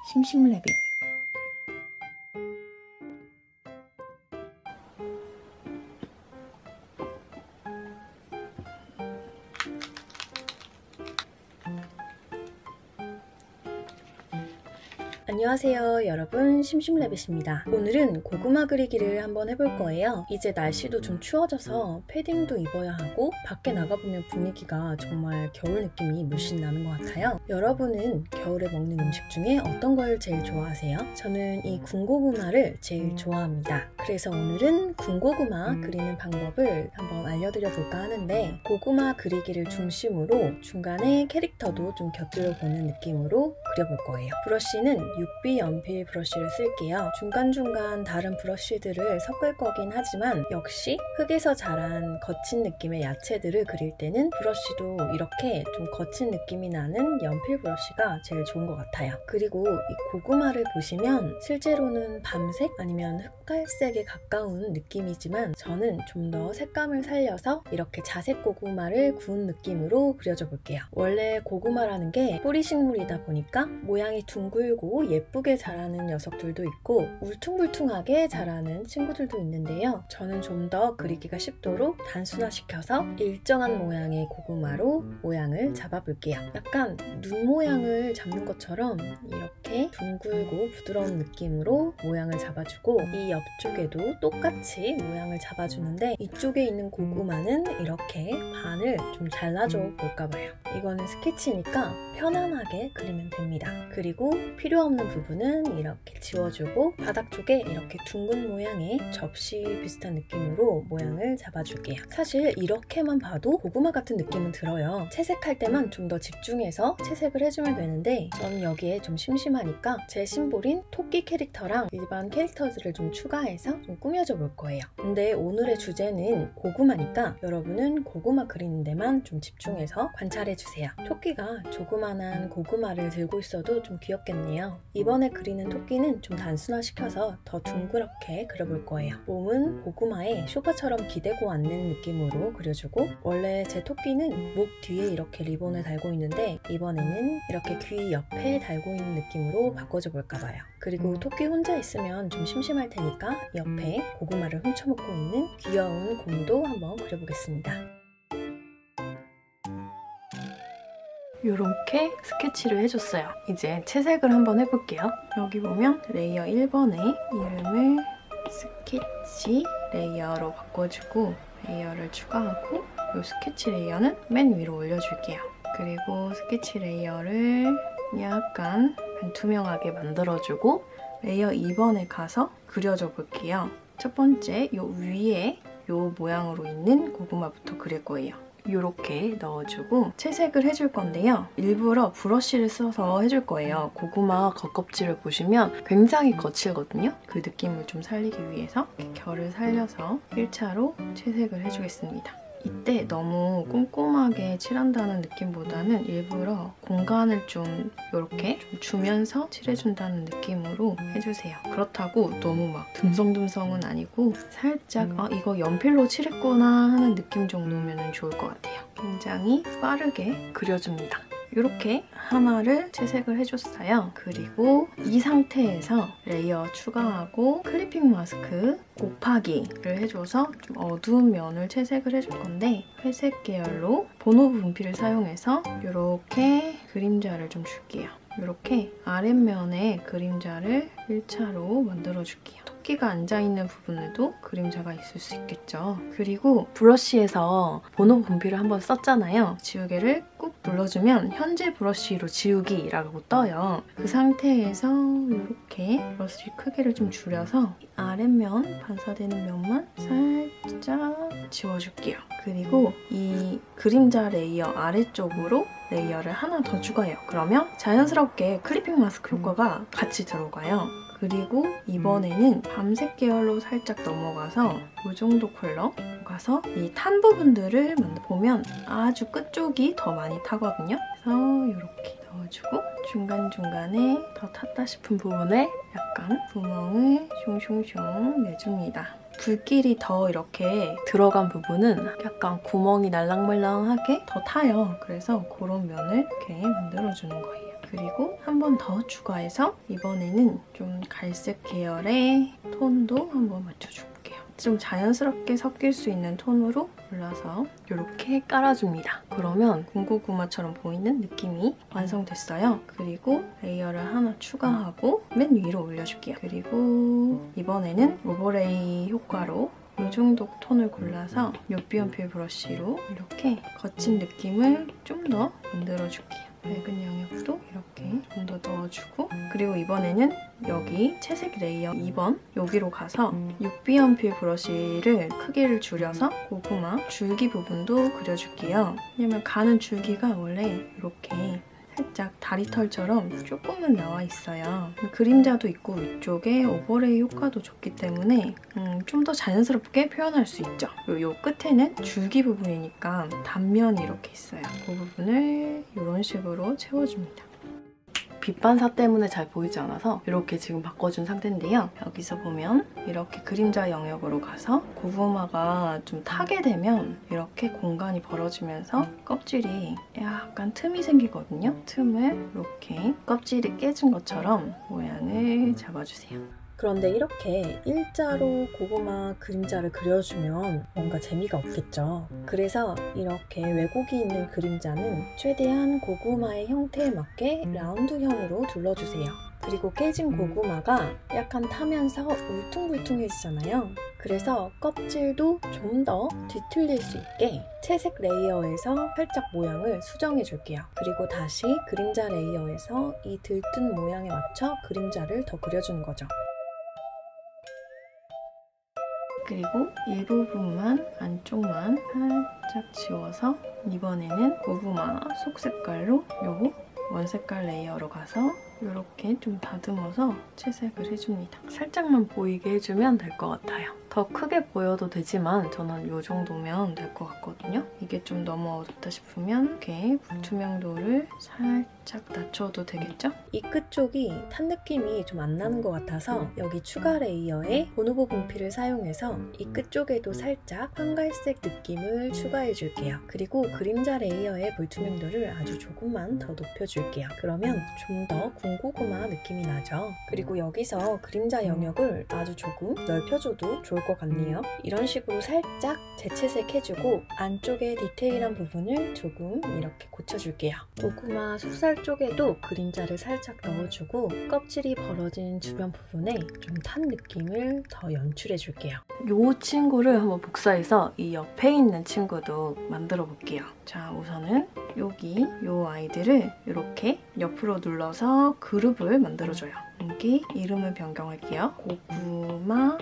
심심래비. 안녕하세요 여러분, 심심래빗입니다. 오늘은 고구마 그리기를 한번 해볼 거예요. 이제 날씨도 좀 추워져서 패딩도 입어야 하고 밖에 나가보면 분위기가 정말 겨울 느낌이 물씬 나는 것 같아요. 여러분은 겨울에 먹는 음식 중에 어떤 걸 제일 좋아하세요? 저는 이 군고구마를 제일 좋아합니다. 그래서 오늘은 군고구마 그리는 방법을 한번 알려드려 볼까 하는데, 고구마 그리기를 중심으로 중간에 캐릭터도 좀 곁들여 보는 느낌으로 그려볼 거예요. 브러쉬는 6B 연필 브러쉬를 쓸게요. 중간중간 다른 브러쉬들을 섞을 거긴 하지만 역시 흙에서 자란 거친 느낌의 야채들을 그릴 때는 브러쉬도 이렇게 좀 거친 느낌이 나는 연필 브러쉬가 제일 좋은 것 같아요. 그리고 이 고구마를 보시면 실제로는 밤색 아니면 흑갈색에 가까운 느낌이지만 저는 좀 더 색감을 살려서 이렇게 자색 고구마를 구운 느낌으로 그려줘 볼게요. 원래 고구마라는 게 뿌리 식물이다 보니까 모양이 둥글고 예쁘게 자라는 녀석들도 있고 울퉁불퉁하게 자라는 친구들도 있는데요. 저는 좀 더 그리기가 쉽도록 단순화시켜서 일정한 모양의 고구마로 모양을 잡아볼게요. 약간 눈 모양을 잡는 것처럼 이렇게 둥글고 부드러운 느낌으로 모양을 잡아주고, 이 옆쪽에도 똑같이 모양을 잡아주는데 이쪽에 있는 고구마는 이렇게 반을 좀 잘라줘 볼까봐요. 이거는 스케치니까 편안하게 그리면 됩니다. 그리고 필요 없는 부분은 이렇게 지워주고 바닥 쪽에 이렇게 둥근 모양의 접시 비슷한 느낌으로 모양을 잡아줄게요. 사실 이렇게만 봐도 고구마 같은 느낌은 들어요. 채색할 때만 좀 더 집중해서 채색을 해주면 되는데 저는 여기에 좀 심심하니까 제 심볼인 토끼 캐릭터랑 일반 캐릭터들을 좀 추가해서 좀 꾸며줘 볼 거예요. 근데 오늘의 주제는 고구마니까 여러분은 고구마 그리는 데만 좀 집중해서 관찰해주세요. 토끼가 조그만한 고구마를 들고 있어도 좀 귀엽겠네요. 이번에 그리는 토끼는 좀 단순화시켜서 더 둥그렇게 그려볼 거예요. 몸은 고구마에 쇼파처럼 기대고 앉는 느낌으로 그려주고, 원래 제 토끼는 목 뒤에 이렇게 리본을 달고 있는데 이번에는 이렇게 귀 옆에 달고 있는 느낌으로 바꿔줘 볼까 봐요. 그리고 토끼 혼자 있으면 좀 심심할 테니까 옆에 고구마를 훔쳐먹고 있는 귀여운 곰도 한번 그려보겠습니다. 이렇게 스케치를 해줬어요. 이제 채색을 한번 해볼게요. 여기 보면 레이어 1번에 이름을 스케치 레이어로 바꿔주고 레이어를 추가하고 이 스케치 레이어는 맨 위로 올려줄게요. 그리고 스케치 레이어를 약간 투명하게 만들어주고 레이어 2번에 가서 그려줘 볼게요. 첫 번째 이 위에 이 모양으로 있는 고구마부터 그릴 거예요. 이렇게 넣어주고 채색을 해줄 건데요. 일부러 브러쉬를 써서 해줄 거예요. 고구마 겉껍질을 보시면 굉장히 거칠거든요. 그 느낌을 좀 살리기 위해서 결을 살려서 1차로 채색을 해주겠습니다. 이때 너무 꼼꼼하게 칠한다는 느낌보다는 일부러 공간을 좀 이렇게 좀 주면서 칠해준다는 느낌으로 해주세요. 그렇다고 너무 막 듬성듬성은 아니고 살짝 이거 연필로 칠했구나 하는 느낌 정도면 좋을 것 같아요. 굉장히 빠르게 그려줍니다. 이렇게 하나를 채색을 해줬어요. 그리고 이 상태에서 레이어 추가하고 클리핑 마스크 곱하기를 해줘서 좀 어두운 면을 채색을 해줄 건데, 회색 계열로 보노브 분필을 사용해서 이렇게 그림자를 좀 줄게요. 이렇게 아랫면에 그림자를 1차로 만들어줄게요. 토끼가 앉아있는 부분에도 그림자가 있을 수 있겠죠. 그리고 브러쉬에서 보노브 분필을 한번 썼잖아요. 지우개를 꾹 눌러주면 현재 브러쉬로 지우기라고 떠요. 그 상태에서 이렇게 브러쉬 크기를 좀 줄여서 아랫면 반사되는 면만 살짝 지워줄게요. 그리고 이 그림자 레이어 아래쪽으로 레이어를 하나 더 추가해요. 그러면 자연스럽게 클리핑 마스크 효과가 같이 들어가요. 그리고 이번에는 밤색 계열로 살짝 넘어가서 이 정도 컬러 가서 이 탄 부분들을 보면 아주 끝쪽이 더 많이 타거든요. 그래서 이렇게 넣어주고 중간중간에 더 탔다 싶은 부분에 약간 구멍을 숑숑숑 내줍니다. 불길이 더 이렇게 들어간 부분은 약간 구멍이 날랑말랑하게 더 타요. 그래서 그런 면을 이렇게 만들어주는 거예요. 그리고 한 번 더 추가해서 이번에는 좀 갈색 계열의 톤도 한번 맞춰줄게요. 좀 자연스럽게 섞일 수 있는 톤으로 골라서 이렇게 깔아줍니다. 그러면 군고구마처럼 보이는 느낌이 완성됐어요. 그리고 레이어를 하나 추가하고 맨 위로 올려줄게요. 그리고 이번에는 오버레이 효과로 이 정도 톤을 골라서 요비연필 브러쉬로 이렇게 거친 느낌을 좀 더 만들어줄게요. 밝은 영역도 이렇게 좀 더 넣어주고, 그리고 이번에는 여기 채색 레이어 2번 여기로 가서 6B 연필 브러쉬를 크기를 줄여서 고구마 줄기 부분도 그려줄게요. 왜냐면 가는 줄기가 원래 이렇게 살짝 다리털처럼 조금은 나와 있어요. 그림자도 있고 위쪽에 오버레이 효과도 좋기 때문에 좀 더 자연스럽게 표현할 수 있죠. 그리고 이 끝에는 줄기 부분이니까 단면이 이렇게 있어요. 그 부분을 이런 식으로 채워줍니다. 빛 반사 때문에 잘 보이지 않아서 이렇게 지금 바꿔준 상태인데요. 여기서 보면 이렇게 그림자 영역으로 가서 고구마가 좀 타게 되면 이렇게 공간이 벌어지면서 껍질이 약간 틈이 생기거든요. 틈을 이렇게 껍질이 깨진 것처럼 모양을 잡아주세요. 그런데 이렇게 일자로 고구마 그림자를 그려주면 뭔가 재미가 없겠죠. 그래서 이렇게 왜곡이 있는 그림자는 최대한 고구마의 형태에 맞게 라운드형으로 둘러주세요. 그리고 깨진 고구마가 약간 타면서 울퉁불퉁해지잖아요. 그래서 껍질도 좀 더 뒤틀릴 수 있게 채색 레이어에서 살짝 모양을 수정해줄게요. 그리고 다시 그림자 레이어에서 이 들뜬 모양에 맞춰 그림자를 더 그려주는 거죠. 그리고 일부분만, 안쪽만 살짝 지워서 이번에는 고구마 속 색깔로 요 원색깔 레이어로 가서 이렇게 좀 다듬어서 채색을 해줍니다. 살짝만 보이게 해주면 될 것 같아요. 더 크게 보여도 되지만 저는 이 정도면 될 것 같거든요. 이게 좀 너무 어둡다 싶으면 이렇게 불투명도를 살짝 낮춰도 되겠죠? 이 끝쪽이 탄 느낌이 좀 안 나는 것 같아서 여기 추가 레이어에 보노보 분필을 사용해서 이 끝쪽에도 살짝 황갈색 느낌을 추가해줄게요. 그리고 그림자 레이어의 불투명도를 아주 조금만 더 높여줄게요. 그러면 좀 더 군고구마 느낌이 나죠? 그리고 여기서 그림자 영역을 아주 조금 넓혀줘도 좋을 것 같네요. 이런 식으로 살짝 재채색 해주고 안쪽에 디테일한 부분을 조금 이렇게 고쳐줄게요. 고구마 속살 쪽에도 그림자를 살짝 넣어주고 껍질이 벌어진 주변 부분에 좀 탄 느낌을 더 연출해줄게요. 이 친구를 한번 복사해서 이 옆에 있는 친구도 만들어 볼게요. 자, 우선은 여기 이 아이들을 이렇게 옆으로 눌러서 그룹을 만들어줘요. 여기 이름을 변경할게요. 고구마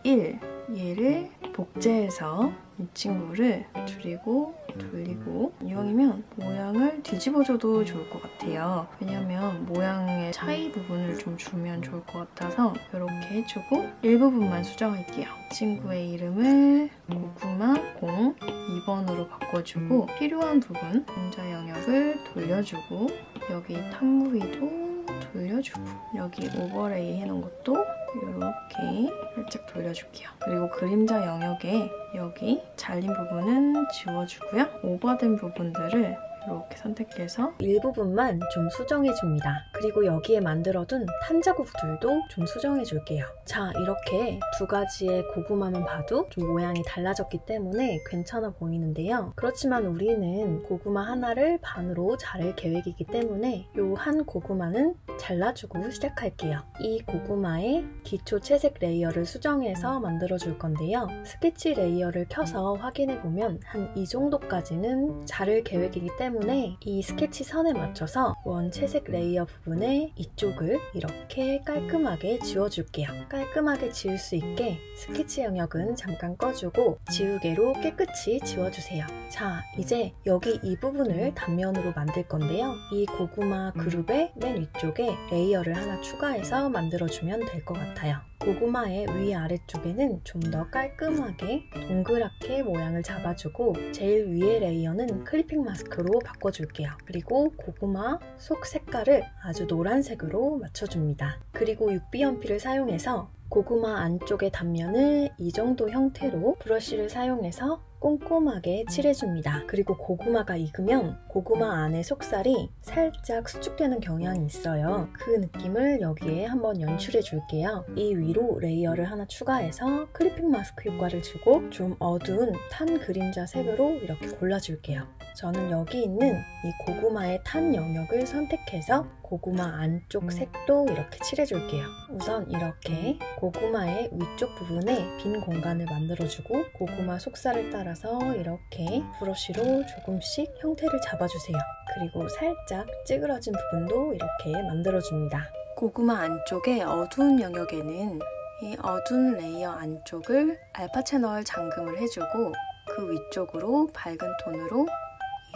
01 얘를 복제해서 이 친구를 줄이고 돌리고, 이왕이면 모양을 뒤집어줘도 좋을 것 같아요. 왜냐면 모양의 차이 부분을 좀 주면 좋을 것 같아서 이렇게 해주고 일부분만 수정할게요. 친구의 이름을 고구마 02번으로 바꿔주고 필요한 부분 그림자 영역을 돌려주고 여기 탕 부위도 돌려주고 여기 오버레이 해놓은 것도 이렇게 살짝 돌려줄게요. 그리고 그림자 영역에 여기 잘린 부분은 지워주고요. 오버된 부분들을 이렇게 선택해서 일부분만 좀 수정해줍니다. 그리고 여기에 만들어둔 탄 자국들도 좀 수정해줄게요. 자, 이렇게 두 가지의 고구마만 봐도 좀 모양이 달라졌기 때문에 괜찮아 보이는데요. 그렇지만 우리는 고구마 하나를 반으로 자를 계획이기 때문에 이 한 고구마는 잘라주고 시작할게요. 이 고구마의 기초 채색 레이어를 수정해서 만들어줄 건데요. 스케치 레이어를 켜서 확인해보면 한 이 정도까지는 자를 계획이기 때문에 이 스케치 선에 맞춰서 원 채색 레이어 부분에 이쪽을 이렇게 깔끔하게 지워줄게요. 깔끔하게 지울 수 있게 스케치 영역은 잠깐 꺼주고 지우개로 깨끗이 지워주세요. 자, 이제 여기 이 부분을 단면으로 만들 건데요. 이 고구마 그룹의 맨 위쪽에 레이어를 하나 추가해서 만들어주면 될 것 같아요. 고구마의 위아래쪽에는 좀 더 깔끔하게 동그랗게 모양을 잡아주고 제일 위의 레이어는 클리핑 마스크로 바꿔줄게요. 그리고 고구마 속 색깔을 아주 노란색으로 맞춰줍니다. 그리고 6B 연필을 사용해서 고구마 안쪽의 단면을 이 정도 형태로 브러쉬를 사용해서 꼼꼼하게 칠해줍니다. 그리고 고구마가 익으면 고구마 안에 속살이 살짝 수축되는 경향이 있어요. 그 느낌을 여기에 한번 연출해 줄게요. 이 위로 레이어를 하나 추가해서 클리핑 마스크 효과를 주고 좀 어두운 탄 그림자 색으로 이렇게 골라줄게요. 저는 여기 있는 이 고구마의 탄 영역을 선택해서 고구마 안쪽 색도 이렇게 칠해줄게요. 우선 이렇게 고구마의 위쪽 부분에 빈 공간을 만들어주고 고구마 속살을 따라서 이렇게 브러쉬로 조금씩 형태를 잡아주세요. 그리고 살짝 찌그러진 부분도 이렇게 만들어줍니다. 고구마 안쪽의 어두운 영역에는 이 어두운 레이어 안쪽을 알파 채널 잠금을 해주고 그 위쪽으로 밝은 톤으로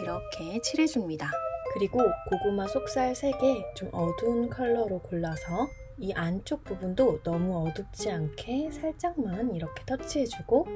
이렇게 칠해줍니다. 그리고 고구마 속살 색에 좀 어두운 컬러로 골라서 이 안쪽 부분도 너무 어둡지 않게 살짝만 이렇게 터치해주고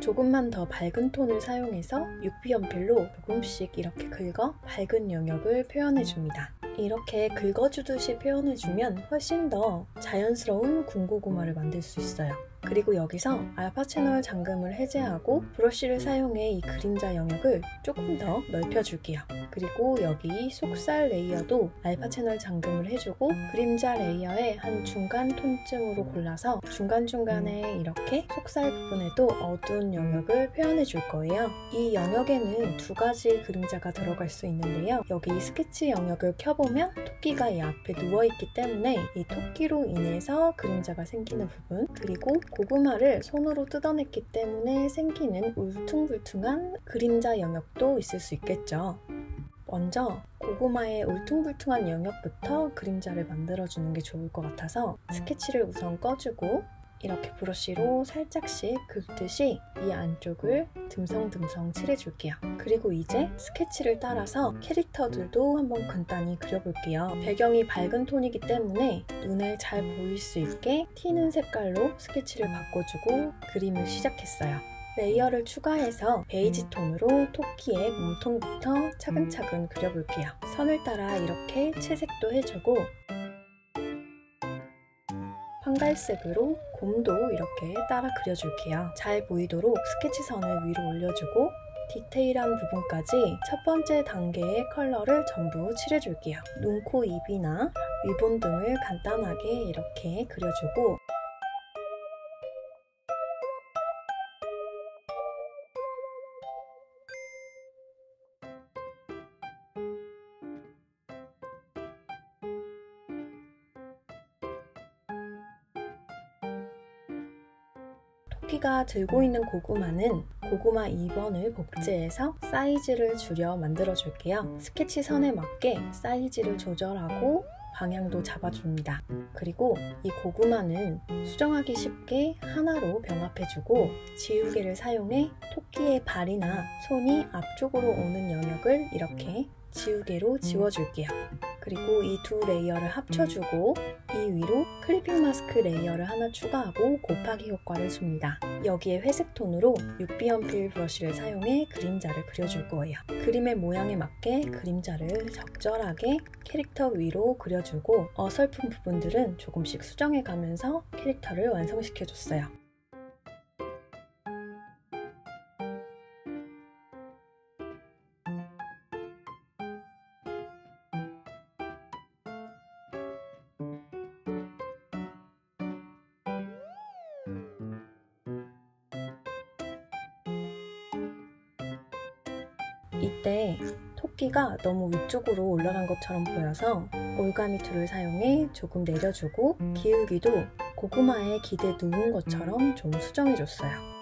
조금만 더 밝은 톤을 사용해서 6B 연필로 조금씩 이렇게 긁어 밝은 영역을 표현해줍니다. 이렇게 긁어주듯이 표현해주면 훨씬 더 자연스러운 군고구마를 만들 수 있어요. 그리고 여기서 알파 채널 잠금을 해제하고 브러쉬를 사용해 이 그림자 영역을 조금 더 넓혀줄게요. 그리고 여기 속살 레이어도 알파 채널 잠금을 해주고 그림자 레이어의 한 중간 톤쯤으로 골라서 중간중간에 이렇게 속살 부분에도 어두운 영역을 표현해 줄 거예요. 이 영역에는 두 가지 그림자가 들어갈 수 있는데요. 여기 스케치 영역을 켜보면 토끼가 이 앞에 누워있기 때문에 이 토끼로 인해서 그림자가 생기는 부분, 그리고 고구마를 손으로 뜯어냈기 때문에 생기는 울퉁불퉁한 그림자 영역도 있을 수 있겠죠. 먼저 고구마의 울퉁불퉁한 영역부터 그림자를 만들어주는 게 좋을 것 같아서 스케치를 우선 꺼주고 이렇게 브러쉬로 살짝씩 긁듯이 이 안쪽을 듬성듬성 칠해줄게요. 그리고 이제 스케치를 따라서 캐릭터들도 한번 간단히 그려볼게요. 배경이 밝은 톤이기 때문에 눈에 잘 보일 수 있게 튀는 색깔로 스케치를 바꿔주고 그림을 시작했어요. 레이어를 추가해서 베이지 톤으로 토끼의 몸통부터 차근차근 그려볼게요. 선을 따라 이렇게 채색도 해주고 황갈색으로 곰도 이렇게 따라 그려줄게요. 잘 보이도록 스케치선을 위로 올려주고 디테일한 부분까지 첫 번째 단계의 컬러를 전부 칠해줄게요. 눈, 코, 입이나 리본 등을 간단하게 이렇게 그려주고 토끼가 들고 있는 고구마는 고구마 2번을 복제해서 사이즈를 줄여 만들어줄게요. 스케치 선에 맞게 사이즈를 조절하고 방향도 잡아줍니다. 그리고 이 고구마는 수정하기 쉽게 하나로 병합해주고 지우개를 사용해 토끼의 발이나 손이 앞쪽으로 오는 영역을 이렇게 지우개로 지워줄게요. 그리고 이 두 레이어를 합쳐주고 이 위로 클리핑 마스크 레이어를 하나 추가하고 곱하기 효과를 줍니다. 여기에 회색 톤으로 6B 연필 브러쉬를 사용해 그림자를 그려줄 거예요. 그림의 모양에 맞게 그림자를 적절하게 캐릭터 위로 그려주고 어설픈 부분들은 조금씩 수정해가면서 캐릭터를 완성시켜줬어요. 이때 토끼가 너무 위쪽으로 올라간 것처럼 보여서 올가미 툴을 사용해 조금 내려주고 기울기도 고구마에 기대 누운 것처럼 좀 수정해줬어요.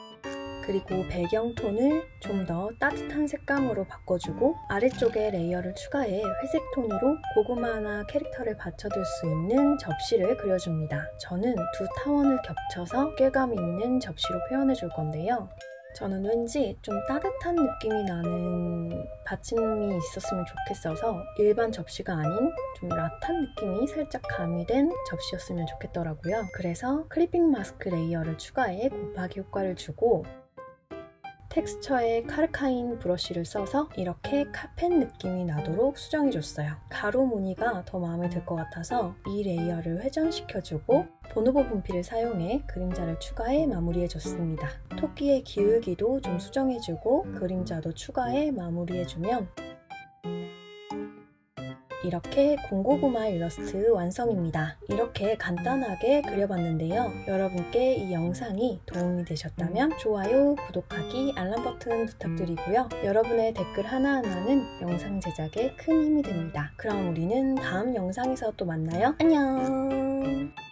그리고 배경 톤을 좀 더 따뜻한 색감으로 바꿔주고 아래쪽에 레이어를 추가해 회색 톤으로 고구마나 캐릭터를 받쳐둘 수 있는 접시를 그려줍니다. 저는 두 타원을 겹쳐서 꾀감 있는 접시로 표현해줄 건데요. 저는 왠지 좀 따뜻한 느낌이 나는 받침이 있었으면 좋겠어서 일반 접시가 아닌 좀 라탄 느낌이 살짝 가미된 접시였으면 좋겠더라고요. 그래서 클리핑 마스크 레이어를 추가해 곱하기 효과를 주고 텍스처의 카르카인 브러쉬를 써서 이렇게 카펫 느낌이 나도록 수정해줬어요. 가로 무늬가 더 마음에 들 것 같아서 이 레이어를 회전시켜주고 보노보 분필을 사용해 그림자를 추가해 마무리해줬습니다. 토끼의 기울기도 좀 수정해주고 그림자도 추가해 마무리해주면 이렇게 군고구마 일러스트 완성입니다. 이렇게 간단하게 그려봤는데요. 여러분께 이 영상이 도움이 되셨다면 좋아요, 구독하기, 알람 버튼 부탁드리고요. 여러분의 댓글 하나하나는 영상 제작에 큰 힘이 됩니다. 그럼 우리는 다음 영상에서 또 만나요. 안녕!